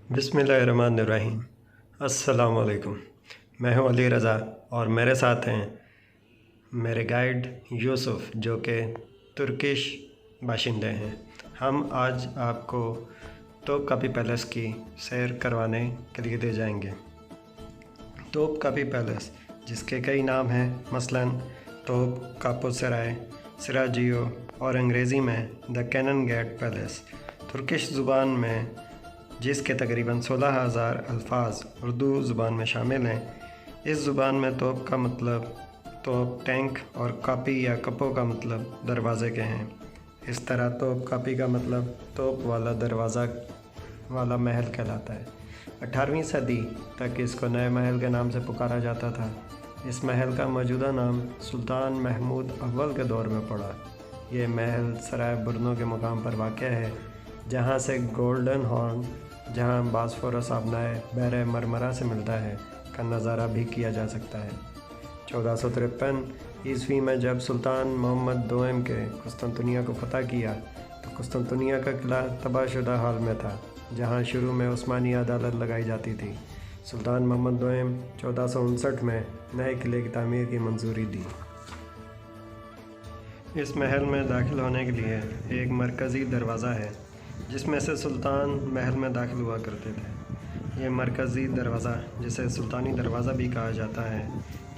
बिस्मिल्लाहिर्रहमानिर्रहीम। अस्सलाम वालेकुम। मैं हूं अली रज़ा और मेरे साथ हैं मेरे गाइड यूसुफ जो कि तुर्किश बाशिंदे हैं। हम आज आपको तोपकापी पैलेस की सैर करवाने के लिए ले जाएंगे। तोपकापी पैलेस जिसके कई नाम हैं, मसलन तोपकापी सराय, सिराजियो और अंग्रेज़ी में the Cannon Gate Palace. Turkish ज़ुबान में जिसके तकरीबन 16,000 अल्फाज उर्दू ज़ुबान में शामिल हैं। इस ज़ुबान में तोप का मतलब तोप, टैंक और कापी या कपो का मतलब दरवाज़े के हैं। इस तरह तोप कापी का मतलब तोप वाला दरवाज़ा वाला महल कहलाता है। 18वीं सदी तक इसको नए महल के नाम से पुकारा जाता था। इस महल का मौजूदा नाम सुल्तान महमूद अव्वल के दौर में पड़ा। ये महल सराय बुरनो के मुकाम पर वाक़या है, जहाँ से गोल्डन हॉर्न, जहाँ बास्फोरस आबनाए बहरे मरमरा से मिलता है, का नज़ारा भी किया जा सकता है। 1453 ईस्वी में जब सुल्तान मोहम्मद दोम के कुस्तुनतुनिया को फतह किया तो कुस्तुनतुनिया का किला तबाहशुदा हाल में था, जहाँ शुरू में उस्मानी अदालत लगाई जाती थी। सुल्तान मोहम्मद दोम 1459 में नए किले की तामीर की मंजूरी दी। इस महल में दाखिल होने के लिए एक मरकज़ी दरवाज़ा है जिसमें से सुल्तान महल में दाखिल हुआ करते थे। ये मरकज़ी दरवाज़ा, जिसे सुल्तानी दरवाज़ा भी कहा जाता है,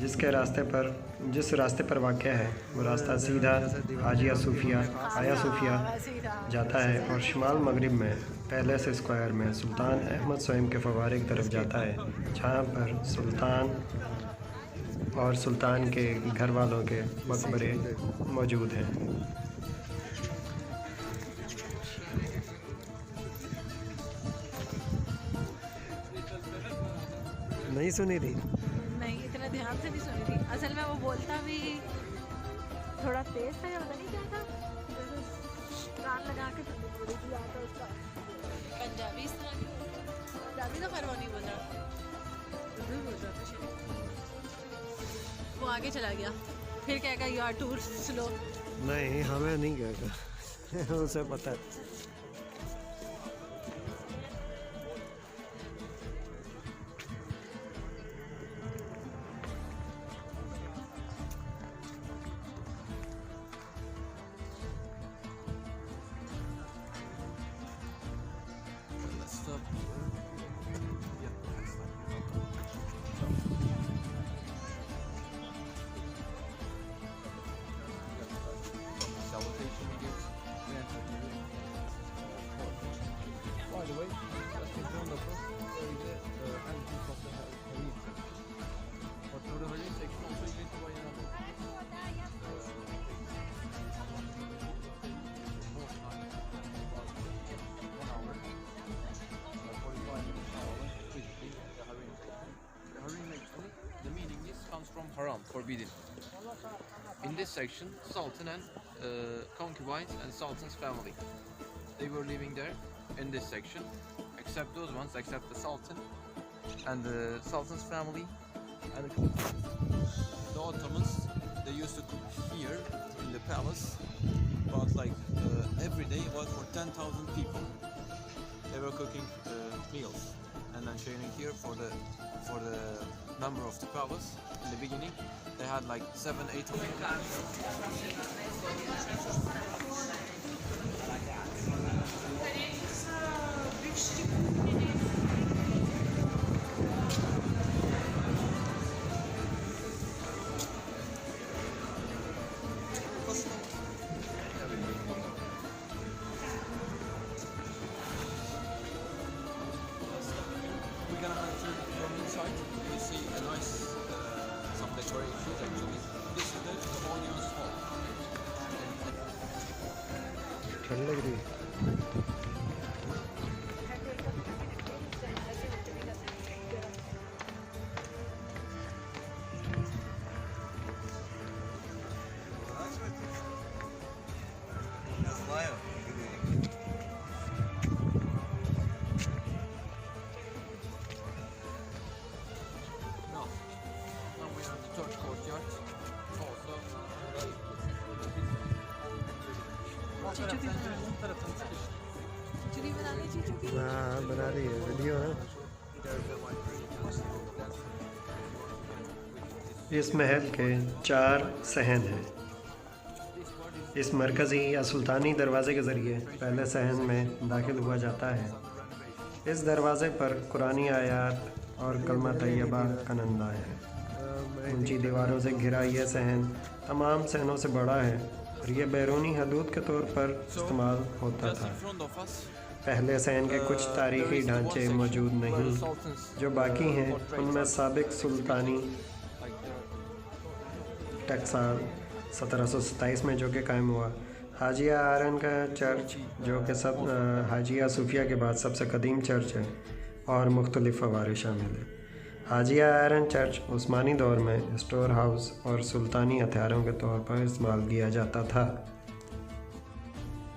जिस रास्ते पर वाक़या है वो रास्ता सीधा आया सूफिया जाता है और शुमाल मगरिब में पैलेस स्क्वायर में सुल्तान अहमद स्वयं के फवारे की तरफ जाता है, जहाँ पर सुल्तान और सुल्तान के घर वालों के मकबरे मौजूद हैं। नहीं सुनी थी? नहीं, इतना ध्यान से नहीं सुनी थी। असल में वो बोलता भी थोड़ा तेज था या पता नहीं क्या था, कान लगा के उसका पंजाबी इस तरह की पंजाबी तो खैर वो नहीं बोल रहा, उर्दू बोल रहा था। वो आगे चला गया, फिर कहेगा यू आर टू स्लो। नहीं, हमें नहीं कहेगा उसे पता है। From haram, forbidden. In this section, Sultan and concubines and Sultan's family, they were living there in this section, except those ones, except the Sultan and the Sultan's family and the Ottomans. They used to cook here in the palace, but like every day was for 10,000 people. They were cooking meals and then sharing here for the number of the palace. In the beginning, they had like 7-8 people. We're gonna enter from inside. You see a nice some decorations actually. This is the audience hall. ठंड लग रही है। चीचू भी बना ली, चीचू की। हाँ, बना रही है वीडियो है। इस महल के 4 सहन हैं। इस मरकज़ी या सुल्तानी दरवाज़े के ज़रिए पहले सहन में दाखिल हुआ जाता है। इस दरवाज़े पर कुरानी आयात और कलमा तैयबा का नंदा है। ऊंची दीवारों से घिरा यह सहन तमाम सहनों से बड़ा है और यह बैरूनी हदूद के तौर पर इस्तेमाल होता था। पहले सहन के कुछ तारीख़ी ढांचे मौजूद नहीं, जो बाकी हैं उनमें साबिक सुल्तानी टकसाल 1727 में जो कि कायम हुआ, हाजिया आरन का चर्च जो कि हाजिया सूफिया के बाद सबसे कदीम चर्च है, और मुख्तलिफ फवारे शामिल हैं। हाजिया आयरन चर्च उस्मानी दौर में स्टोर हाउस और सुल्तानी हथियारों के तौर पर इस्तेमाल किया जाता था।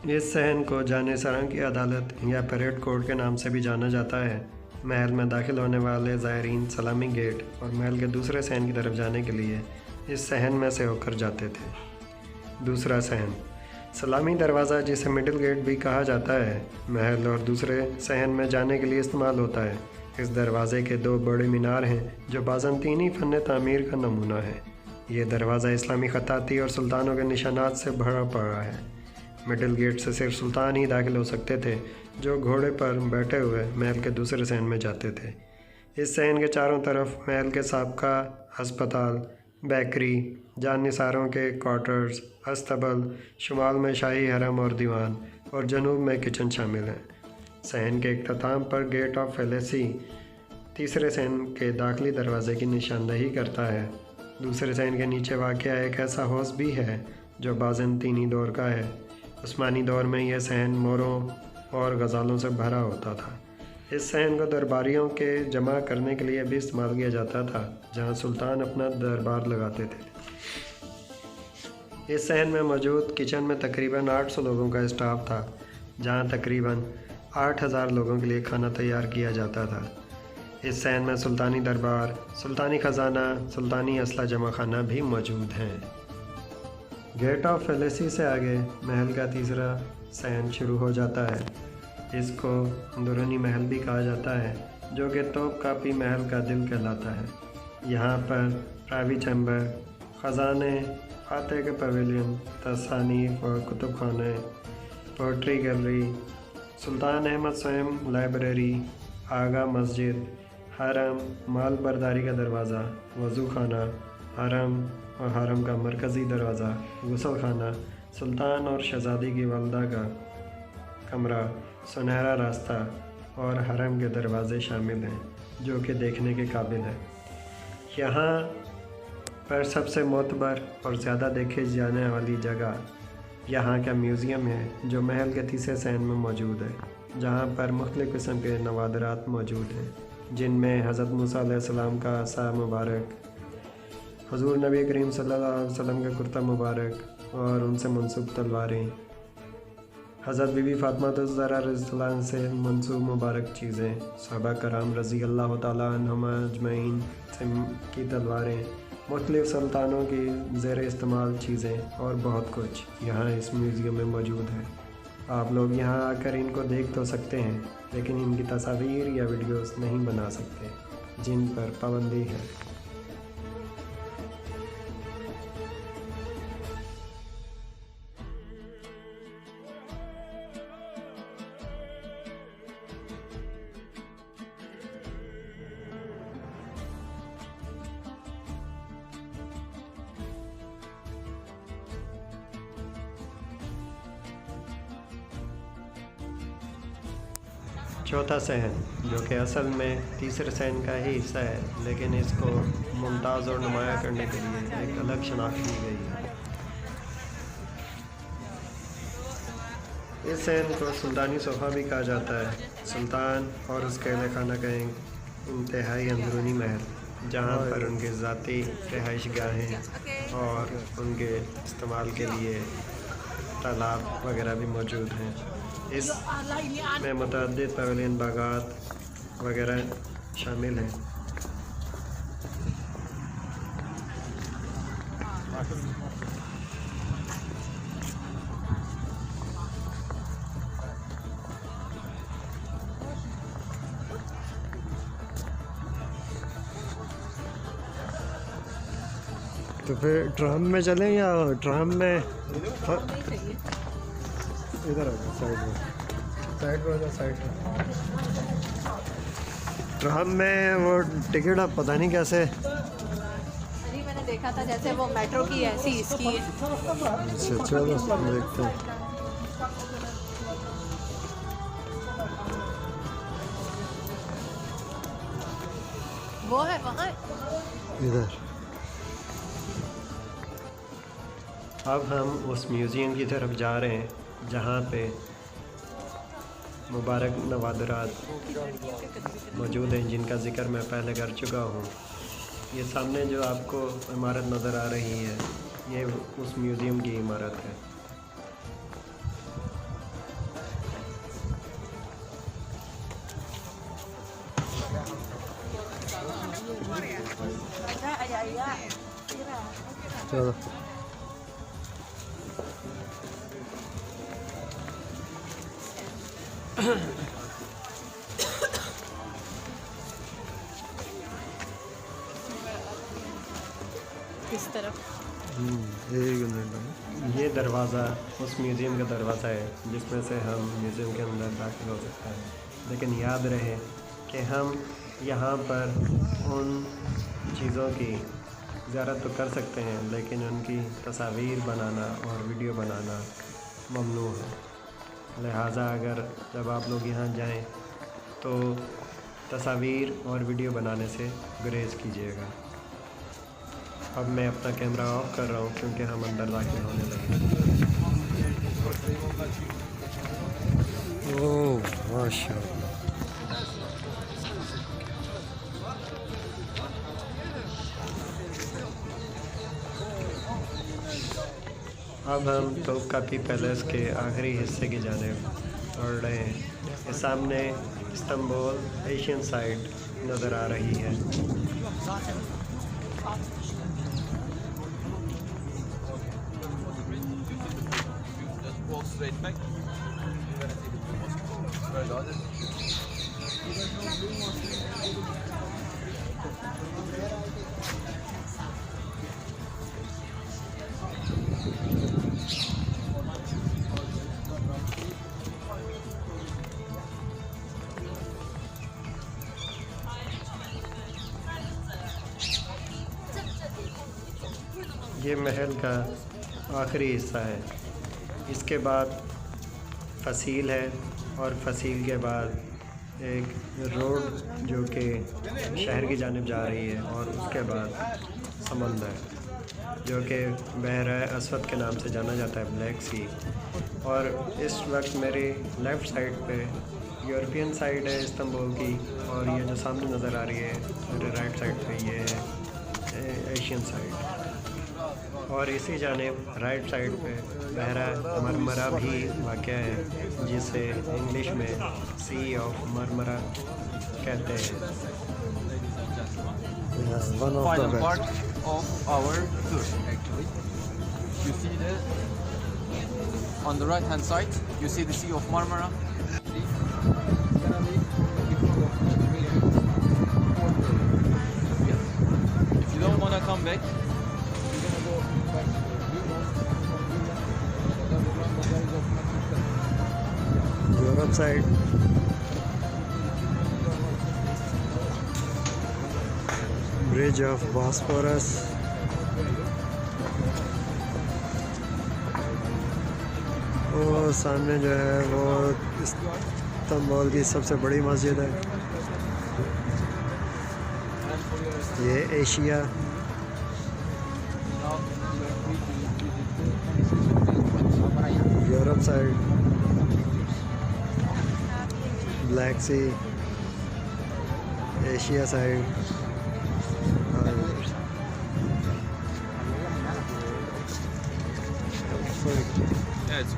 इस सहन को जानिसारां की अदालत या परेड कोर्ट के नाम से भी जाना जाता है। महल में दाखिल होने वाले ज़ायरीन सलामी गेट और महल के दूसरे सहन की तरफ जाने के लिए इस सहन में से होकर जाते थे। दूसरा सहन सलामी दरवाज़ा, जिसे मिडिल गेट भी कहा जाता है, महल और दूसरे सहन में जाने के लिए इस्तेमाल होता है। इस दरवाज़े के 2 बड़े मीनार हैं जो बाज़ंतीनी फ़न तामीर का नमूना है। ये दरवाज़ा इस्लामी ख़ताती और सुल्तानों के निशानात से भरा पड़ा है। मिडिल गेट से सिर्फ सुल्तान ही दाखिल हो सकते थे, जो घोड़े पर बैठे हुए महल के दूसरे सहन में जाते थे। इस सहन के चारों तरफ महल के साबका अस्पताल, बेकरी, जानिसारों के क्वार्टर्स, अस्तबल, शुमाल में शाही हरम और दीवान, और जनूब में किचन शामिल हैं। सहन के इख्तिताम पर गेट ऑफ फेलेसी तीसरे सहन के दाखिली दरवाज़े की निशानदही करता है। दूसरे सहन के नीचे वाक़या एक ऐसा हौज़ भी है जो बाज़ंतीनी दौर का है। उस्मानी दौर में यह सहन मोरों और गज़ालों से भरा होता था। इस सहन को दरबारियों के जमा करने के लिए भी इस्तेमाल किया जाता था, जहां सुल्तान अपना दरबार लगाते थे। इस सहन में मौजूद किचन में तकरीबन 800 लोगों का स्टाफ था, जहां तकरीबन 8000 लोगों के लिए खाना तैयार किया जाता था। इस सहन में सुल्तानी दरबार, सुल्तानी ख़जाना, सुल्तानी असला जमा खाना भी मौजूद हैं। गेट ऑफ फेलेसी से आगे महल का तीसरा सहन शुरू हो जाता है। इसको अंदरूनी महल भी कहा जाता है, जो कि तोप कापी महल का दिल कहलाता है। यहाँ पर प्राइवी चैम्बर, ख़जाने, फातह के पवेलियन, तसानीफ और कुतुब खाने, पोट्री गैलरी, सुल्तान अहमद स्वयं लाइब्रेरी, आगा मस्जिद, हरम, माल बरदारी का दरवाज़ा, वज़ू खाना, हरम और हरम का मरकज़ी दरवाज़ा, गुसल खाना, सुल्तान और शहज़ादी की वालदा का कमरा, सुनहरा रास्ता और हरम के दरवाज़े शामिल हैं, जो कि देखने के काबिल है। यहाँ पर सबसे मोतबर और ज़्यादा देखे जाने वाली जगह यहाँ का म्यूज़ियम है, जो महल के तीसरे सहन में मौजूद है, जहाँ पर मुख्तलिफ़ किस्म के नवादरात मौजूद हैं, जिनमें हज़रत मूसा अलैहिस्सलाम का असा मुबारक, हुज़ूर नबी करीम सल्लल्लाहु अलैहि वसल्लम का कुर्ता मुबारक और उनसे मनसूब तलवारें, हज़रत बीबी फ़ातिमा ज़हरा रज़ियल्लाहु अन्हा से मनसूब मुबारक चीज़ें, सहाबा कराम रज़ी अल्लाह तआला अन्हुम अजमईन से की तलवारें, मुख्तलिफ़ सुल्तानों की ज़ेर इस्तेमाल चीज़ें और बहुत कुछ यहाँ इस म्यूज़ियम में मौजूद है। आप लोग यहाँ आकर इनको देख तो सकते हैं, लेकिन इनकी तस्वीर या वीडियोस नहीं बना सकते, जिन पर पाबंदी है। चौथा सहन, जो कि असल में तीसरे सहन का ही हिस्सा है, लेकिन इसको मुमताज़ और नुमाया करने के लिए एक अलग शनाख्त दी गई है। इस सहन को सुल्तानी सोफ़ा भी कहा जाता है। सुल्तान और उसके अहल खाना का एक इंतहाई अंदरूनी महल, जहाँ पर उनके ज़ाती रिहाइशगाहें और उनके इस्तेमाल के लिए तालाब वगैरह भी मौजूद हैं। इस में मुतअद्दिद पवेलियन, बागात वगैरह शामिल हैं। तो फिर ट्राम में चलें या ट्राम में हाँ, नहीं चाहिए। इधर आ जाओ साइड में, साइड में आ जाओ, साइड में। ट्राम में वो टिकट अब पता नहीं कैसे। अभी मैंने देखा था जैसे वो मेट्रो की ऐसी इसकी है। अच्छा चलो देखते हैं। वो है वहाँ। इधर अब हम उस म्यूज़ियम की तरफ जा रहे हैं जहाँ पे मुबारक नवादरात मौजूद हैं, जिनका ज़िक्र मैं पहले कर चुका हूँ। ये सामने जो आपको इमारत नज़र आ रही है, ये उस म्यूज़ियम की इमारत है। चलो किस तरफ? एक मिनट। ये दरवाज़ा उस म्यूज़ियम का दरवाज़ा है जिसमें से हम म्यूज़ियम के अंदर दाखिल हो सकते हैं। लेकिन याद रहे कि हम यहाँ पर उन चीज़ों की ज़ियारत तो कर सकते हैं, लेकिन उनकी तस्वीर बनाना और वीडियो बनाना ममनू है। लिहाजा अगर जब आप लोग यहाँ जाएं तो तस्वीर और वीडियो बनाने से गुरेज कीजिएगा। अब मैं अपना कैमरा ऑफ कर रहा हूँ क्योंकि हम अंदर दाखिल होने लगे। ओह माशाअल्लाह। अब हम तोपकापी पैलेस के आखिरी हिस्से की जानिब बढ़ रहे हैं। ये सामने इस्तांबुल एशियन साइट नज़र आ रही है। Walk straight back. You're gonna see the blue mosque. Right on it. ये महल का आखिरी हिस्सा है। इसके बाद फसील है और फसील के बाद एक रोड जो कि शहर की जानिब जा रही है, और उसके बाद समंदर जो कि बहरा असवद के नाम से जाना जाता है, ब्लैक सी। और इस वक्त मेरे लेफ़्ट साइड पे यूरोपियन साइड है इस्तांबुल की, और ये जो सामने नज़र आ रही है मेरे राइट साइड पे ये है एशियन साइड। और इसी जानिब राइट साइड पे बहरा मरमरा भी वाक़या है, जिसे इंग्लिश में सी ऑफ मरमरा कहते हैं। Final part of our tour, actually. You see on the right hand side, you see the Sea of Marmara. Yes. If you don't want to come back, Europe side bridge of Bosphorus, वो सामने जो है वो Istanbul की सबसे बड़ी मस्जिद है। ये एशिया, यूरोप साइड ब्लैक सी, एशिया साइड, yes.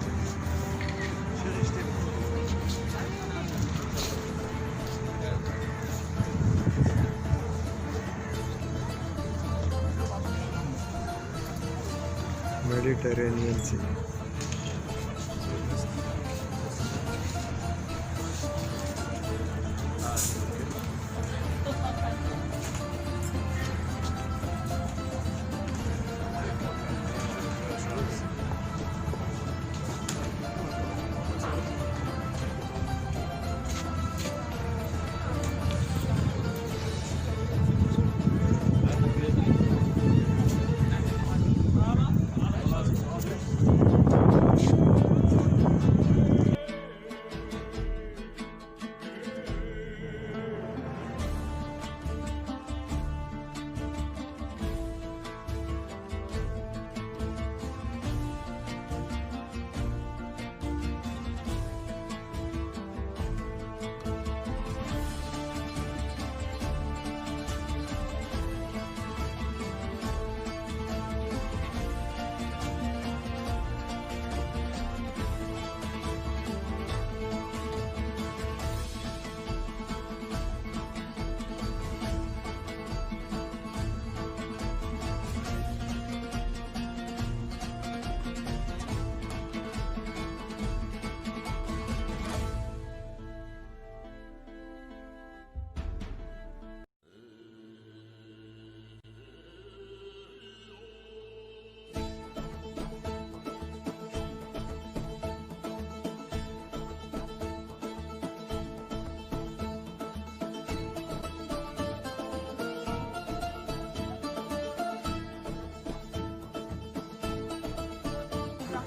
मेडिटेरेनियन सी।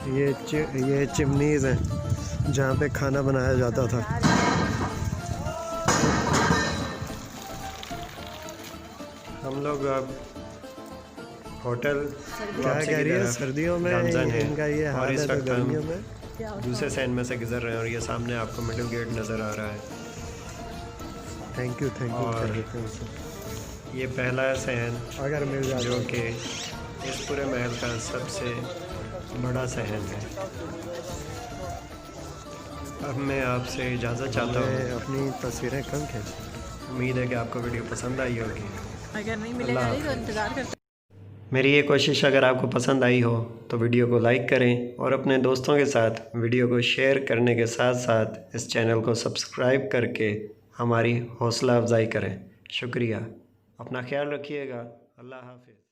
ये चिमनीज़ हैं जहाँ पे खाना बनाया जाता था। हम लोग अब होटल क्या कह रही है, सर्दियों में इनका ये हाल है, तो गर्मियों में दूसरे सैन में से गुजर रहे हैं और ये सामने आपको मिडिल गेट नज़र आ रहा है। थैंक यू और ये पहला सहन अगर मिल जाए जो कि इस पूरे महल का सबसे बड़ा सहन है। अब मैं आपसे इजाज़त चाहता हूँ, अपनी तस्वीरें कम खींच। उम्मीद है कि आपको वीडियो पसंद आई होगी। अगर नहीं मिलेगा तो इंतज़ार करते। मेरी ये कोशिश अगर आपको पसंद आई हो तो वीडियो को लाइक करें और अपने दोस्तों के साथ वीडियो को शेयर करने के साथ साथ इस चैनल को सब्सक्राइब करके हमारी हौसला अफजाई करें। शुक्रिया। अपना ख्याल रखिएगा। अल्लाह हाफ़िज़।